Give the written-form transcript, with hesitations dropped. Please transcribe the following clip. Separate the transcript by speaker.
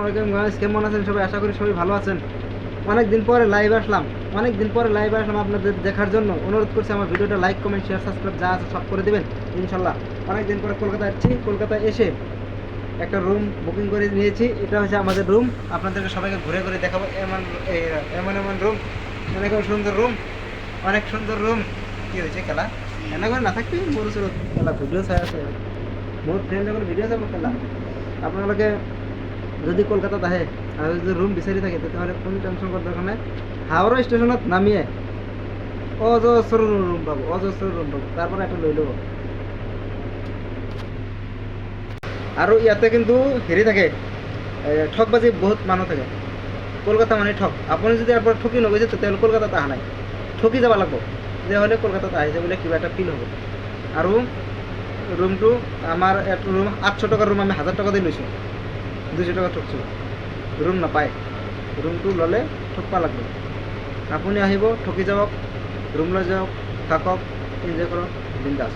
Speaker 1: আলাইকুম গাইস, কেমন আছেন সবাই? আশা করি সবাই ভালো আছেন। অনেকদিন পরে লাইভ আসলাম আপনাদের দেখার জন্য। অনুরোধ করছি আমার ভিডিওটা লাইক কমেন্ট শেয়ার সাবস্ক্রাইব যা আছে সব করে দিবেন ইনশাল্লাহ। অনেকদিন পরে কলকাতা আসছি, কলকাতায় এসে একটা রুম বুকিং করে নিয়েছি। এটা হচ্ছে আমাদের রুম, আপনাদেরকে সবাইকে ঘুরে ঘুরে দেখাবো। এমন এমন রুম, অনেক সুন্দর রুম, অনেক সুন্দর রুম। কি হয়েছে খেলা এনে করে না থাকবি মোর খেলা ভিডিও চাই আছে, মোর ফ্রেন্ড যখন ভিডিও চাবো খেলা। আপনাদেরকে যদি কলকাতাত আহে আর যদি রুম বিচাৰি থাকে তেতিয়াহ'লে কোনো টেনশ্যন কৰাৰ দৰকাৰ নাই। হাওৰা ষ্টেচনত নামিয়ে অজস্র রুম পাবো, অজস্র রুম পাবো, তারপরে একটা লৈ ল'ব। আৰু ইয়াতে কিন্তু হেৰি থাকে, ঠকবাজি বহুত মানুহ থাকে। কলকাতা মানে ঠক। আপুনি যদি ইয়াৰ পৰা ঠকি নগৈছে তেতিয়াহ'লে কলকাতাত অহা নাই, ঠকি যাব লাগিব, তেতিয়াহ'লে কলকাতাত আহিছে বোলে কিবা এটা ফিল হ'ব। আৰু ৰুমটো আমাৰ এটা ৰুম 800 টকাৰ ৰুম আমি 1000 টকা দি লৈছোঁ, 200 টাকা ঠকছোঁ। ৰুম নাপায়, ৰুমটো ল'লে ঠকবা লাগিব। আপুনি আহিব, ঠকি যাওক, ৰুম লৈ যাওক, থাকক, এনজয় কৰক, বিন্দাছ।